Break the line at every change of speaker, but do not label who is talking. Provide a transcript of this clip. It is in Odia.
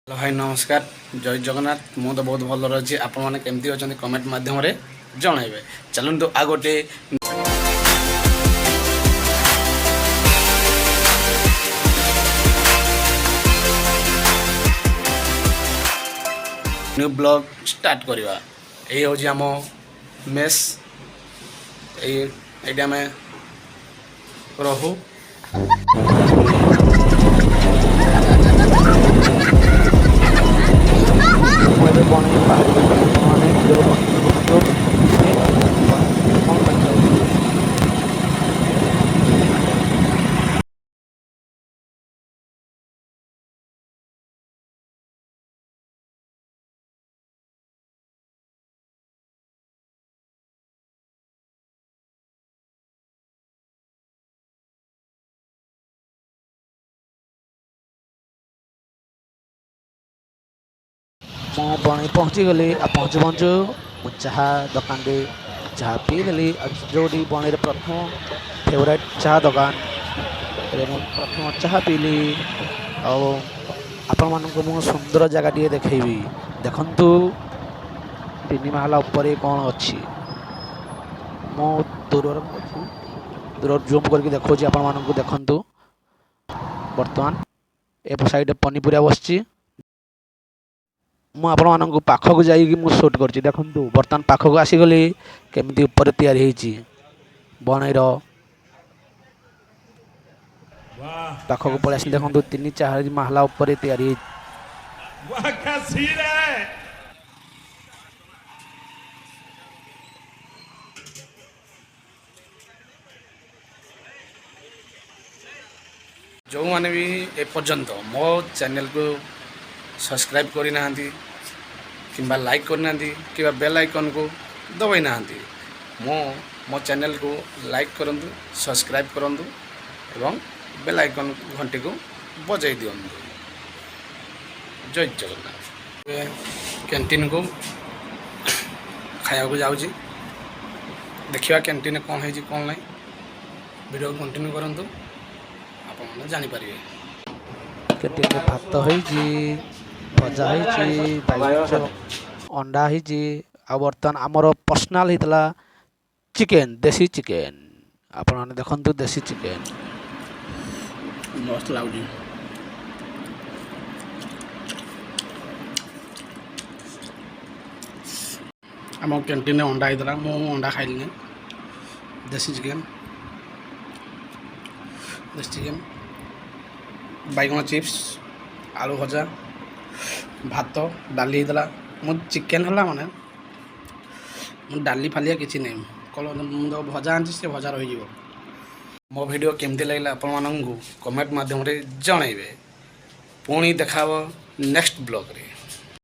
हेलो भाई नमस्कार जय जगन्नाथ मु तो बहुत भल रही आपण मैंने केमती अच्छा कमेंट मध्यम जनइबे चलते आ गोटे न्यू ब्लॉग स्टार्ट करवा यही हूँ आम मेस ये आम रहू
ମୁଁ ବଣି ପହଞ୍ଚିଗଲି ଆଉ ପହଞ୍ଚୁ ପହଞ୍ଚୁ ମୁଁ ଚାହା ଦୋକାନରେ ଚାହା ପିଇଦେଲି ଆଉ ଯେଉଁଠି ବଣିରେ ପ୍ରଥମ ଫେଭରାଇଟ୍ ଚାହା ଦୋକାନରେ ମୁଁ ପ୍ରଥମ ଚାହା ପିଇଲି। ଆଉ ଆପଣମାନଙ୍କୁ ମୁଁ ସୁନ୍ଦର ଜାଗାଟିଏ ଦେଖେଇବି। ଦେଖନ୍ତୁ 3 ମହଲା ଉପରେ କ'ଣ ଅଛି। ମୁଁ ଦୂରରେ ଅଛି, ଦୂରରୁ ଜୁମ୍ କରିକି ଦେଖାଉଛି ଆପଣମାନଙ୍କୁ। ଦେଖନ୍ତୁ ବର୍ତ୍ତମାନ ଏ ସାଇଡ଼୍ରେ ପନିପରିବା ବସିଛି। ମୁଁ ଆପଣମାନଙ୍କୁ ପାଖକୁ ଯାଇକି ମୁଁ ସୁଟ୍ କରୁଛି। ଦେଖନ୍ତୁ ବର୍ତ୍ତମାନ ପାଖକୁ ଆସିଗଲି କେମିତି ଉପରେ ତିଆରି ହେଇଛି ବଣେଇର। ପାଖକୁ ପଳେଇ ଆସିଲି। ଦେଖନ୍ତୁ 3-4 ମହଲା ଉପରେ ତିଆରି ହେଇଛି।
जो मैंने भी एपर्यंत मो चैनल को सब्सक्राइब करना कि लाइक करना कि बेल आइकन को दबाई ना मो चैनल को लाइक करूँ सब्सक्राइब करूँ एवं बेल आइकन घंटी को बजाई दिंतु। जय जगन्नाथ। कैंटीन को खाया जाऊँगी देखा कैंटीन कौन है कौन ना वीडियो कंटिन्यू करूँ ଆପଣ ଜାଣିପାରିବେ।
କ୍ୟାଣ୍ଟିନ୍ରେ ଭାତ ହେଇଛି, ଭଜା ହେଇଛି, ଅଣ୍ଡା ହେଇଛି। ଆଉ ବର୍ତ୍ତମାନ ଆମର ପର୍ସନାଲ୍ ହେଇଥିଲା ଚିକେନ୍, ଦେଶୀ ଚିକେନ୍। ଆପଣମାନେ ଦେଖନ୍ତୁ ଦେଶୀ ଚିକେନ୍
ମସ୍ତ ଲାଗୁଛି। ଆମ କ୍ୟାଣ୍ଟିନ୍ରେ ଅଣ୍ଡା ହେଇଥିଲା, ମୁଁ ଅଣ୍ଡା ଖାଇଲିନି। ଦେଶୀ ଚିକେନ୍ बैगन चिप्स आलू भजा भात डाली होता मो चिकेन है माने डाली फालिया किसी नहीं मुझे भजा आनी से भजा रही मो वीडियो केमती लगे आपण मानू कमेंट मध्यम जनइबे। पुणी देखा नेक्स्ट ब्लॉग रे।